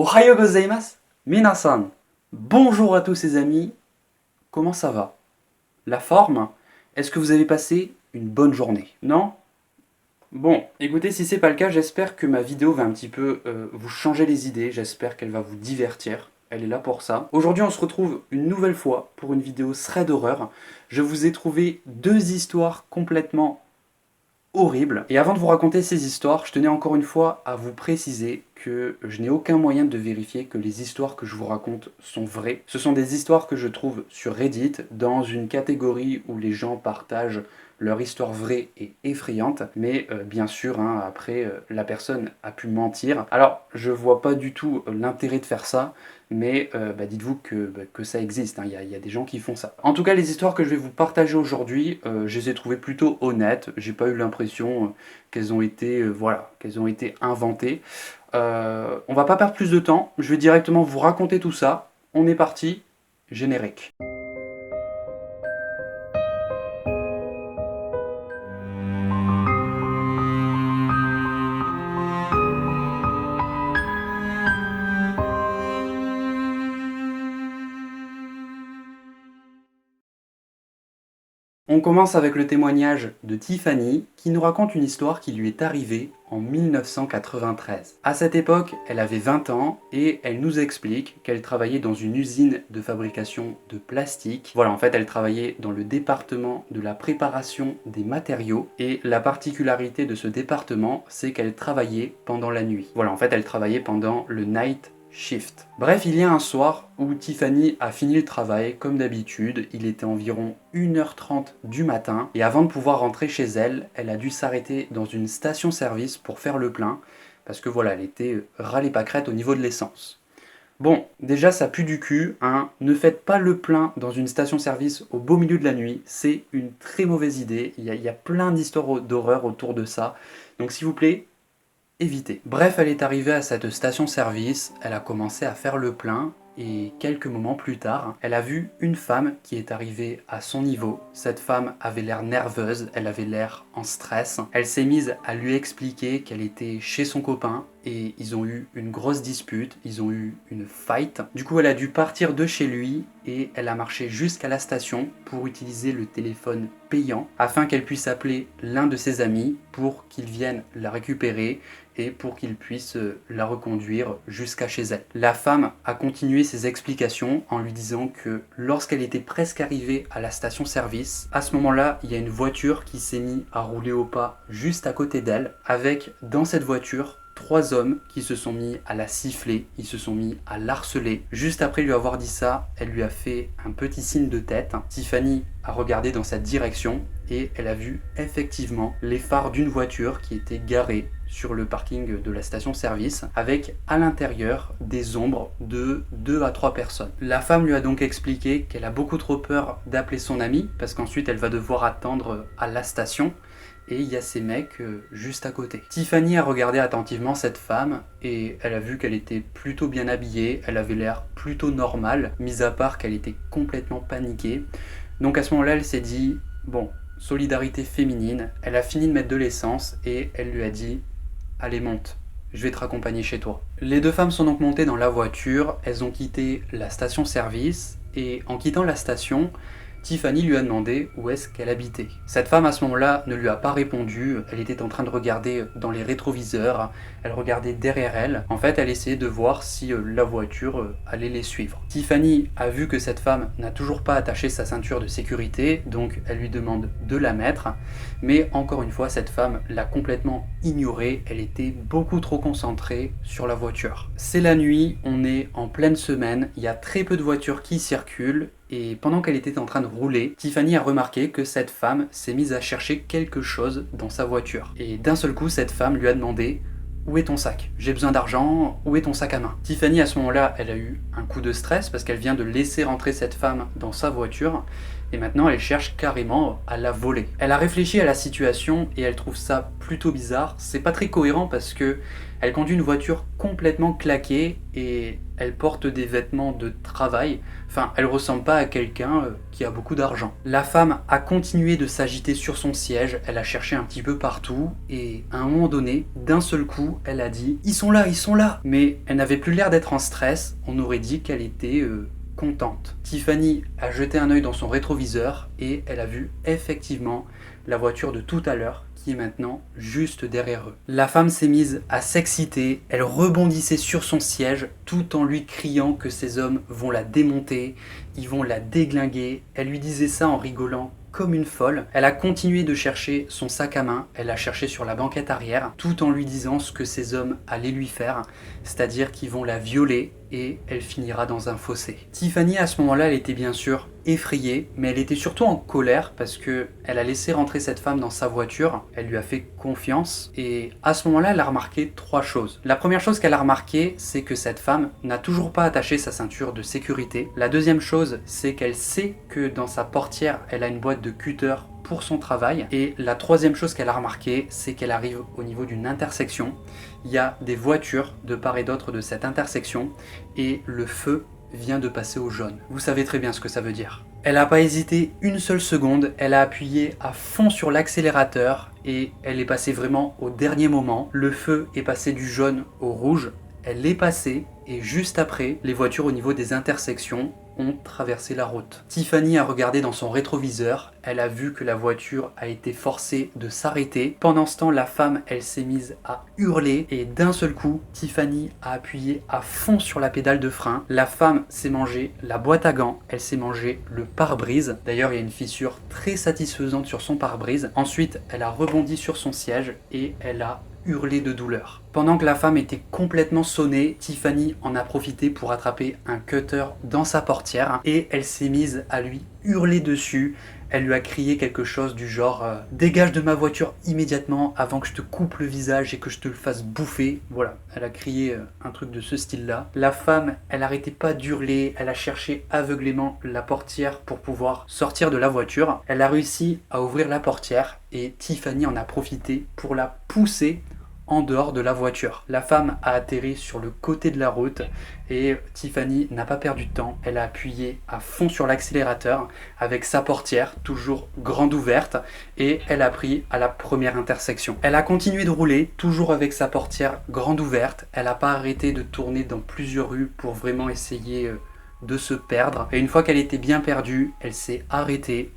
Ohayo gozaimasu, minasan. Bonjour à tous ces amis. Comment ça va? La forme? Est-ce que vous avez passé une bonne journée? Non? Bon, écoutez, si c'est pas le cas, j'espère que ma vidéo va un petit peu vous changer les idées. J'espère qu'elle va vous divertir. Elle est là pour ça. Aujourd'hui, on se retrouve une nouvelle fois pour une vidéo thread d'horreur. Je vous ai trouvé deux histoires complètement horrible. Et avant de vous raconter ces histoires, je tenais encore une fois à vous préciser que je n'ai aucun moyen de vérifier que les histoires que je vous raconte sont vraies. Ce sont des histoires que je trouve sur Reddit, dans une catégorie où les gens partagent leur histoire vraie et effrayante, mais bien sûr, après, la personne a pu mentir. Alors, je vois pas du tout l'intérêt de faire ça, mais dites-vous que ça existe, il y a des gens qui font ça. En tout cas, les histoires que je vais vous partager aujourd'hui, je les ai trouvées plutôt honnêtes. J'ai pas eu l'impression qu'elles ont été, qu'elles ont été inventées. On va pas perdre plus de temps, je vais directement vous raconter tout ça. On est parti, générique. On commence avec le témoignage de Tiffany qui nous raconte une histoire qui lui est arrivée en 1993. À cette époque, elle avait 20 ans et elle nous explique qu'elle travaillait dans une usine de fabrication de plastique. Voilà, en fait, elle travaillait dans le département de la préparation des matériaux et la particularité de ce département, c'est qu'elle travaillait pendant la nuit. Voilà, en fait, elle travaillait pendant le night shift. Bref, il y a un soir où Tiffany a fini le travail comme d'habitude, il était environ 1h30 du matin et avant de pouvoir rentrer chez elle, elle a dû s'arrêter dans une station-service pour faire le plein parce que voilà, elle était râlée pâquerette au niveau de l'essence. Bon, déjà ça pue du cul, ne faites pas le plein dans une station-service au beau milieu de la nuit, c'est une très mauvaise idée, il y a plein d'histoires d'horreur autour de ça, donc s'il vous plaît, éviter. Bref, elle est arrivée à cette station-service, elle a commencé à faire le plein et quelques moments plus tard, elle a vu une femme qui est arrivée à son niveau. Cette femme avait l'air nerveuse, elle avait l'air en stress. Elle s'est mise à lui expliquer qu'elle était chez son copain et ils ont eu une grosse dispute, ils ont eu une fight. Du coup, elle a dû partir de chez lui et elle a marché jusqu'à la station pour utiliser le téléphone payant afin qu'elle puisse appeler l'un de ses amis pour qu'il vienne la récupérer et pour qu'il puisse la reconduire jusqu'à chez elle. La femme a continué ses explications en lui disant que lorsqu'elle était presque arrivée à la station-service, à ce moment-là, il y a une voiture qui s'est mise à rouler au pas juste à côté d'elle, avec dans cette voiture 3 hommes qui se sont mis à la siffler, ils se sont mis à l'harceler. Juste après lui avoir dit ça, elle lui a fait un petit signe de tête. Tiffany a regardé dans cette direction et elle a vu effectivement les phares d'une voiture qui était garée sur le parking de la station-service avec à l'intérieur des ombres de 2 à 3 personnes. La femme lui a donc expliqué qu'elle a beaucoup trop peur d'appeler son ami parce qu'ensuite elle va devoir attendre à la station et il y a ces mecs juste à côté. Tiffany a regardé attentivement cette femme et elle a vu qu'elle était plutôt bien habillée, elle avait l'air plutôt normale, mis à part qu'elle était complètement paniquée. Donc à ce moment-là, elle s'est dit, bon, solidarité féminine, elle a fini de mettre de l'essence et elle lui a dit, allez monte, je vais te raccompagner chez toi. Les deux femmes sont donc montées dans la voiture, elles ont quitté la station-service et en quittant la station, Tiffany lui a demandé où est-ce qu'elle habitait. Cette femme à ce moment-là ne lui a pas répondu, elle était en train de regarder dans les rétroviseurs, elle regardait derrière elle. En fait, elle essayait de voir si la voiture allait les suivre. Tiffany a vu que cette femme n'a toujours pas attaché sa ceinture de sécurité, donc elle lui demande de la mettre. Mais encore une fois, cette femme l'a complètement ignorée, elle était beaucoup trop concentrée sur la voiture. C'est la nuit, on est en pleine semaine, il y a très peu de voitures qui circulent, et pendant qu'elle était en train de rouler, Tiffany a remarqué que cette femme s'est mise à chercher quelque chose dans sa voiture. Et d'un seul coup, cette femme lui a demandé « Où est ton sac? J'ai besoin d'argent, où est ton sac à main ?» Tiffany, à ce moment-là, elle a eu un coup de stress parce qu'elle vient de laisser rentrer cette femme dans sa voiture et maintenant elle cherche carrément à la voler. Elle a réfléchi à la situation et elle trouve ça plutôt bizarre. C'est pas très cohérent parce que Elle conduit une voiture complètement claquée et elle porte des vêtements de travail. Enfin, elle ressemble pas à quelqu'un qui a beaucoup d'argent. La femme a continué de s'agiter sur son siège, elle a cherché un petit peu partout et à un moment donné, d'un seul coup, elle a dit « Ils sont là, ils sont là !» Mais elle n'avait plus l'air d'être en stress, on aurait dit qu'elle était contente. Tiffany a jeté un œil dans son rétroviseur et elle a vu effectivement la voiture de tout à l'heure qui est maintenant juste derrière eux. La femme s'est mise à s'exciter, elle rebondissait sur son siège tout en lui criant que ces hommes vont la démonter, ils vont la déglinguer. Elle lui disait ça en rigolant comme une folle. Elle a continué de chercher son sac à main, elle l'a cherché sur la banquette arrière, tout en lui disant ce que ces hommes allaient lui faire, c'est-à-dire qu'ils vont la violer et elle finira dans un fossé. Tiffany, à ce moment-là, elle était bien sûr effrayée, mais elle était surtout en colère parce que elle a laissé rentrer cette femme dans sa voiture, elle lui a fait confiance et à ce moment-là, elle a remarqué 3 choses. La première chose qu'elle a remarqué, c'est que cette femme n'a toujours pas attaché sa ceinture de sécurité. La deuxième chose, c'est qu'elle sait que dans sa portière, elle a une boîte de cutter pour son travail. Et la troisième chose qu'elle a remarqué, c'est qu'elle arrive au niveau d'une intersection. Il y a des voitures de part et d'autre de cette intersection et le feu vient de passer au jaune. Vous savez très bien ce que ça veut dire. Elle n'a pas hésité une seule seconde, elle a appuyé à fond sur l'accélérateur et elle est passée vraiment au dernier moment. Le feu est passé du jaune au rouge, elle est passée et juste après, les voitures au niveau des intersections ont traversé la route. Tiffany a regardé dans son rétroviseur, elle a vu que la voiture a été forcée de s'arrêter. Pendant ce temps, la femme, elle s'est mise à hurler et d'un seul coup, Tiffany a appuyé à fond sur la pédale de frein. La femme s'est mangé la boîte à gants, elle s'est mangé le pare-brise. D'ailleurs, il y a une fissure très satisfaisante sur son pare-brise. Ensuite, elle a rebondi sur son siège et elle a hurlé de douleur. Pendant que la femme était complètement sonnée, Tiffany en a profité pour attraper un cutter dans sa portière et elle s'est mise à lui hurler dessus. Elle lui a crié quelque chose du genre « Dégage de ma voiture immédiatement avant que je te coupe le visage et que je te le fasse bouffer ». Voilà, elle a crié un truc de ce style-là. La femme, elle n'arrêtait pas d'hurler, elle a cherché aveuglément la portière pour pouvoir sortir de la voiture. Elle a réussi à ouvrir la portière et Tiffany en a profité pour la pousser en dehors de la voiture. La femme a atterri sur le côté de la route et Tiffany n'a pas perdu de temps. Elle a appuyé à fond sur l'accélérateur avec sa portière toujours grande ouverte et elle a pris à la première intersection. Elle a continué de rouler toujours avec sa portière grande ouverte. Elle n'a pas arrêté de tourner dans plusieurs rues pour vraiment essayer de se perdre. Et une fois qu'elle était bien perdue, elle s'est arrêtée.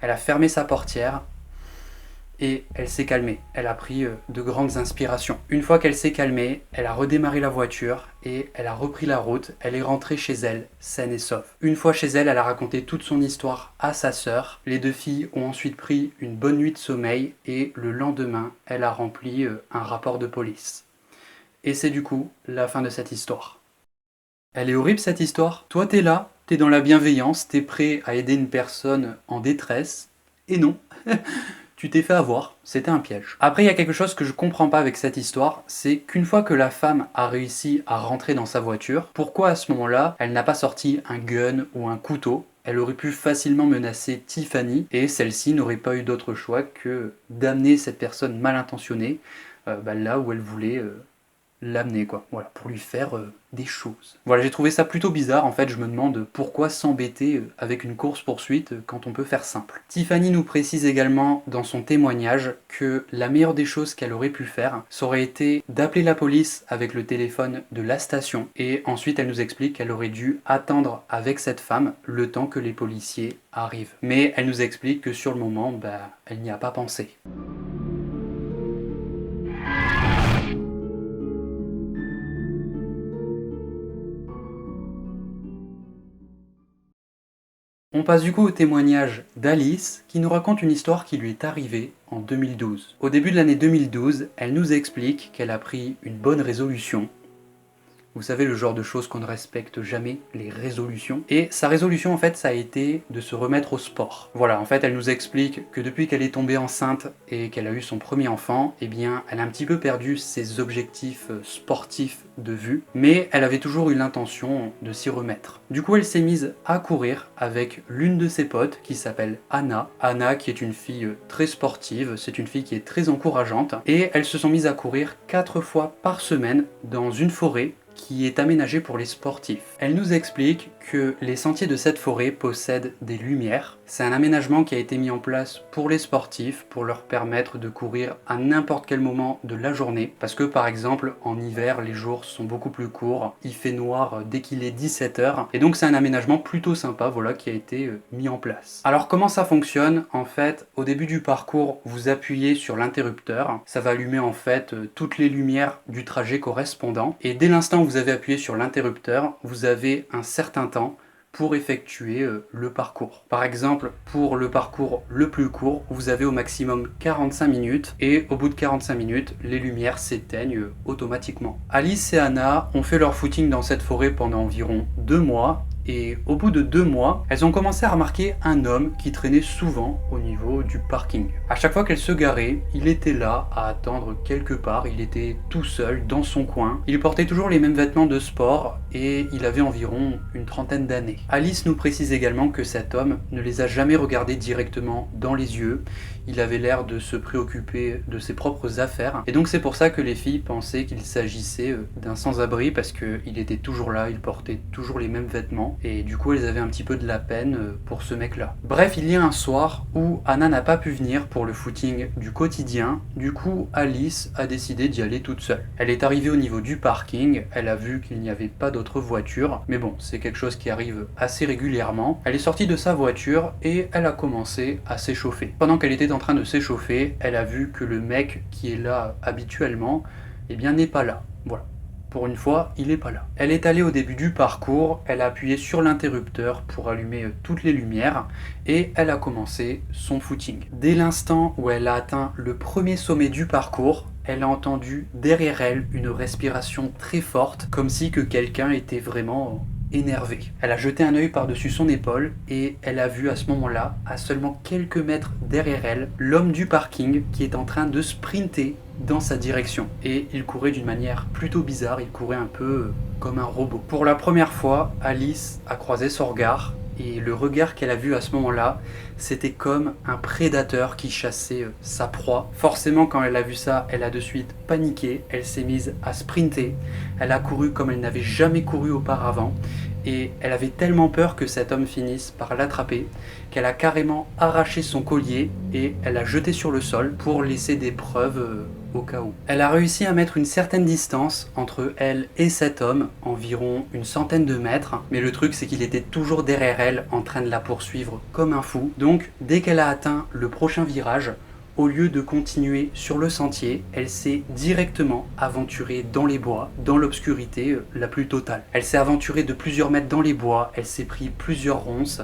Elle a fermé sa portière et elle s'est calmée. Elle a pris de grandes inspirations. Une fois qu'elle s'est calmée, elle a redémarré la voiture et elle a repris la route. Elle est rentrée chez elle, saine et sauve. Une fois chez elle, elle a raconté toute son histoire à sa sœur. Les deux filles ont ensuite pris une bonne nuit de sommeil et le lendemain, elle a rempli un rapport de police. Et c'est du coup la fin de cette histoire. Elle est horrible cette histoire. Toi t'es là, t'es dans la bienveillance, t'es prêt à aider une personne en détresse. Et non tu t'es fait avoir, c'était un piège. Après, il y a quelque chose que je comprends pas avec cette histoire, c'est qu'une fois que la femme a réussi à rentrer dans sa voiture, pourquoi à ce moment-là, elle n'a pas sorti un gun ou un couteau? Elle aurait pu facilement menacer Tiffany et celle-ci n'aurait pas eu d'autre choix que d'amener cette personne mal intentionnée là où elle voulait l'amener, quoi. Voilà, pour lui faire des choses. Voilà, j'ai trouvé ça plutôt bizarre. En fait, je me demande pourquoi s'embêter avec une course-poursuite quand on peut faire simple. Tiffany nous précise également dans son témoignage que la meilleure des choses qu'elle aurait pu faire, ça aurait été d'appeler la police avec le téléphone de la station et ensuite elle nous explique qu'elle aurait dû attendre avec cette femme le temps que les policiers arrivent. Mais elle nous explique que sur le moment, elle n'y a pas pensé. On passe du coup au témoignage d'Alice qui nous raconte une histoire qui lui est arrivée en 2012. Au début de l'année 2012, elle nous explique qu'elle a pris une bonne résolution. Vous savez, le genre de choses qu'on ne respecte jamais, les résolutions. Et sa résolution, en fait, ça a été de se remettre au sport. Voilà, en fait, elle nous explique que depuis qu'elle est tombée enceinte et qu'elle a eu son premier enfant, eh bien, elle a un petit peu perdu ses objectifs sportifs de vue, mais elle avait toujours eu l'intention de s'y remettre. Du coup, elle s'est mise à courir avec l'une de ses potes qui s'appelle Anna. Anna, qui est une fille très sportive, c'est une fille qui est très encourageante, et elles se sont mises à courir 4 fois par semaine dans une forêt qui est aménagée pour les sportifs. Elle nous explique que les sentiers de cette forêt possèdent des lumières. C'est un aménagement qui a été mis en place pour les sportifs, pour leur permettre de courir à n'importe quel moment de la journée. Parce que par exemple, en hiver, les jours sont beaucoup plus courts, il fait noir dès qu'il est 17h, et donc c'est un aménagement plutôt sympa, voilà, qui a été mis en place. Alors comment ça fonctionne? En fait, au début du parcours, vous appuyez sur l'interrupteur, ça va allumer en fait toutes les lumières du trajet correspondant, et dès l'instant où vous avez appuyé sur l'interrupteur, vous avez un certain temps pour effectuer le parcours. Par exemple, pour le parcours le plus court, vous avez au maximum 45 minutes et au bout de 45 minutes, les lumières s'éteignent automatiquement. Alice et Anna ont fait leur footing dans cette forêt pendant environ 2 mois. Et au bout de 2 mois, elles ont commencé à remarquer un homme qui traînait souvent au niveau du parking. À chaque fois qu'elles se garaient, il était là à attendre quelque part, il était tout seul dans son coin. Il portait toujours les mêmes vêtements de sport et il avait environ une trentaine d'années. Alice nous précise également que cet homme ne les a jamais regardés directement dans les yeux. Il avait l'air de se préoccuper de ses propres affaires. Et donc c'est pour ça que les filles pensaient qu'il s'agissait d'un sans-abri parce qu'il était toujours là, il portait toujours les mêmes vêtements. Et du coup elles avaient un petit peu de la peine pour ce mec-là. Bref, il y a un soir où Anna n'a pas pu venir pour le footing du quotidien. Du coup, Alice a décidé d'y aller toute seule. Elle est arrivée au niveau du parking, elle a vu qu'il n'y avait pas d'autres voitures. Mais bon, c'est quelque chose qui arrive assez régulièrement. Elle est sortie de sa voiture et elle a commencé à s'échauffer. Pendant qu'elle était en train de s'échauffer, elle a vu que le mec qui est là habituellement, eh bien n'est pas là. Voilà. Pour une fois, il n'est pas là. Elle est allée au début du parcours, elle a appuyé sur l'interrupteur pour allumer toutes les lumières et elle a commencé son footing. Dès l'instant où elle a atteint le premier sommet du parcours, elle a entendu derrière elle une respiration très forte, comme si que quelqu'un était vraiment énervée. Elle a jeté un œil par-dessus son épaule et elle a vu à ce moment-là, à seulement quelques mètres derrière elle, l'homme du parking qui est en train de sprinter dans sa direction. Et il courait d'une manière plutôt bizarre, il courait un peu comme un robot. Pour la première fois, Alice a croisé son regard et le regard qu'elle a vu à ce moment-là, c'était comme un prédateur qui chassait sa proie. Forcément, quand elle a vu ça, elle a de suite paniqué, elle s'est mise à sprinter, elle a couru comme elle n'avait jamais couru auparavant, et elle avait tellement peur que cet homme finisse par l'attraper, qu'elle a carrément arraché son collier et elle l'a jeté sur le sol pour laisser des preuves au cas où. Elle a réussi à mettre une certaine distance entre elle et cet homme, environ une centaine de mètres, mais le truc c'est qu'il était toujours derrière elle en train de la poursuivre comme un fou. Donc dès qu'elle a atteint le prochain virage, au lieu de continuer sur le sentier, elle s'est directement aventurée dans les bois, dans l'obscurité la plus totale. Elle s'est aventurée de plusieurs mètres dans les bois, elle s'est pris plusieurs ronces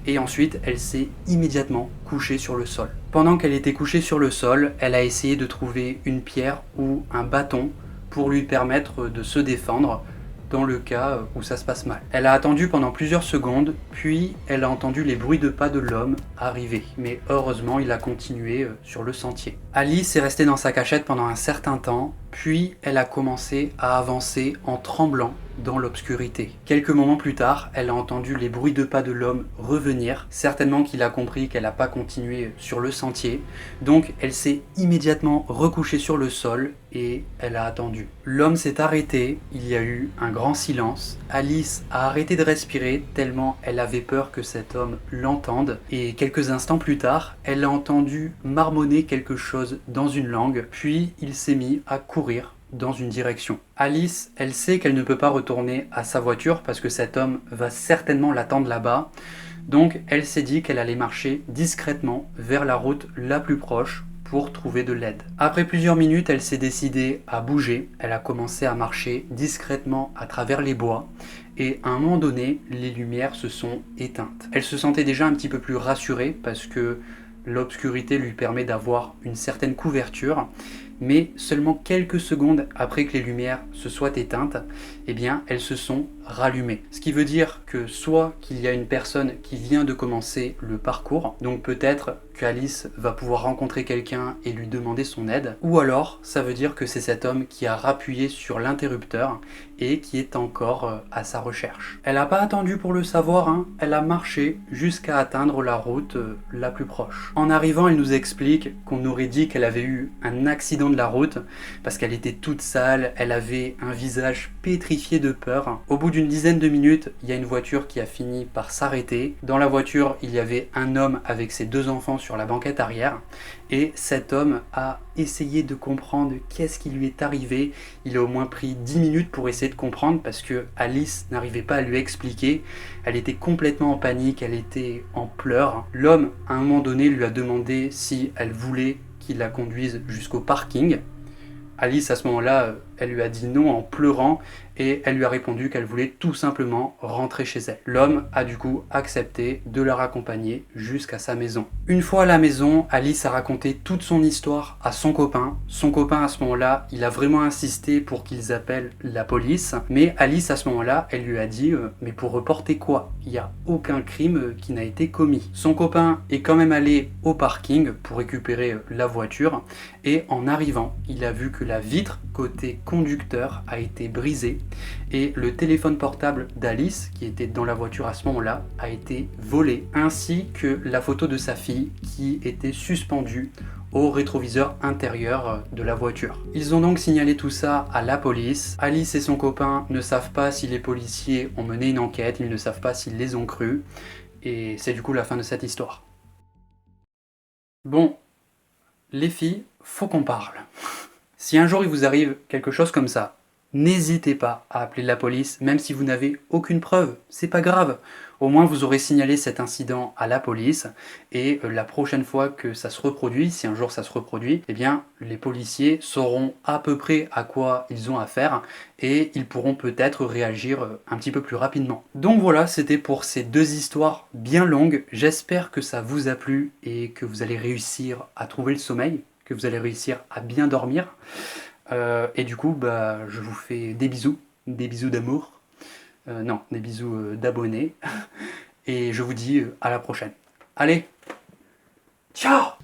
et ensuite elle s'est immédiatement couchée sur le sol. Pendant qu'elle était couchée sur le sol, elle a essayé de trouver une pierre ou un bâton pour lui permettre de se défendre dans le cas où ça se passe mal. Elle a attendu pendant plusieurs secondes, puis elle a entendu les bruits de pas de l'homme arriver. Mais heureusement, il a continué sur le sentier. Alice est restée dans sa cachette pendant un certain temps, puis elle a commencé à avancer en tremblant dans l'obscurité. Quelques moments plus tard, elle a entendu les bruits de pas de l'homme revenir. Certainement qu'il a compris qu'elle n'a pas continué sur le sentier. Donc elle s'est immédiatement recouchée sur le sol et elle a attendu. L'homme s'est arrêté, il y a eu un grand silence. Alice a arrêté de respirer tellement elle avait peur que cet homme l'entende. Et quelques instants plus tard, elle a entendu marmonner quelque chose dans une langue. Puis il s'est mis à courir dans une direction. Alice, elle sait qu'elle ne peut pas retourner à sa voiture parce que cet homme va certainement l'attendre là-bas. Donc elle s'est dit qu'elle allait marcher discrètement vers la route la plus proche pour trouver de l'aide. Après plusieurs minutes, elle s'est décidée à bouger. Elle a commencé à marcher discrètement à travers les bois et à un moment donné, les lumières se sont éteintes. Elle se sentait déjà un petit peu plus rassurée parce que l'obscurité lui permet d'avoir une certaine couverture. mais seulement quelques secondes après que les lumières se soient éteintes, eh bien elles se sont rallumées. Ce qui veut dire que soit qu'il y a une personne qui vient de commencer le parcours, donc peut-être qu'Alice va pouvoir rencontrer quelqu'un et lui demander son aide, ou alors ça veut dire que c'est cet homme qui a rappuyé sur l'interrupteur et qui est encore à sa recherche. Elle n'a pas attendu pour le savoir, hein. Elle a marché jusqu'à atteindre la route la plus proche. En arrivant, elle nous explique qu'on aurait dit qu'elle avait eu un accident de la route parce qu'elle était toute sale, elle avait un visage pétrifié de peur. Au bout d'une dizaine de minutes, il y a une voiture qui a fini par s'arrêter. Dans la voiture, il y avait un homme avec ses 2 enfants sur la banquette arrière et cet homme a essayé de comprendre qu'est-ce qui lui est arrivé. Il a au moins pris 10 minutes pour essayer de comprendre parce que Alice n'arrivait pas à lui expliquer. Elle était complètement en panique, elle était en pleurs. L'homme, à un moment donné, lui a demandé si elle voulait qu'il la conduise jusqu'au parking. Alice, à ce moment-là, elle lui a dit non en pleurant et elle lui a répondu qu'elle voulait tout simplement rentrer chez elle. L'homme a du coup accepté de la raccompagner jusqu'à sa maison. Une fois à la maison, Alice a raconté toute son histoire à son copain. Son copain, à ce moment-là, il a vraiment insisté pour qu'ils appellent la police. Mais Alice, à ce moment-là, elle lui a dit mais pour reporter quoi? Il n'y a aucun crime qui n'a été commis. Son copain est quand même allé au parking pour récupérer la voiture et en arrivant, il a vu que la vitre côté conducteur a été brisée et le téléphone portable d'Alice, qui était dans la voiture à ce moment-là, a été volé, ainsi que la photo de sa fille qui était suspendue au rétroviseur intérieur de la voiture. Ils ont donc signalé tout ça à la police. Alice et son copain ne savent pas si les policiers ont mené une enquête, ils ne savent pas s'ils les ont crus, et c'est du coup la fin de cette histoire. Bon, les filles, faut qu'on parle. Si un jour il vous arrive quelque chose comme ça, n'hésitez pas à appeler la police, même si vous n'avez aucune preuve, c'est pas grave. Au moins vous aurez signalé cet incident à la police et la prochaine fois que ça se reproduit, si un jour ça se reproduit, eh bien les policiers sauront à peu près à quoi ils ont affaire et ils pourront peut-être réagir un petit peu plus rapidement. Donc voilà, c'était pour ces 2 histoires bien longues. J'espère que ça vous a plu et que vous allez réussir à trouver le sommeil, que vous allez réussir à bien dormir. Et du coup, je vous fais des bisous d'amour, non, des bisous d'abonnés, et je vous dis à la prochaine. Allez, ciao!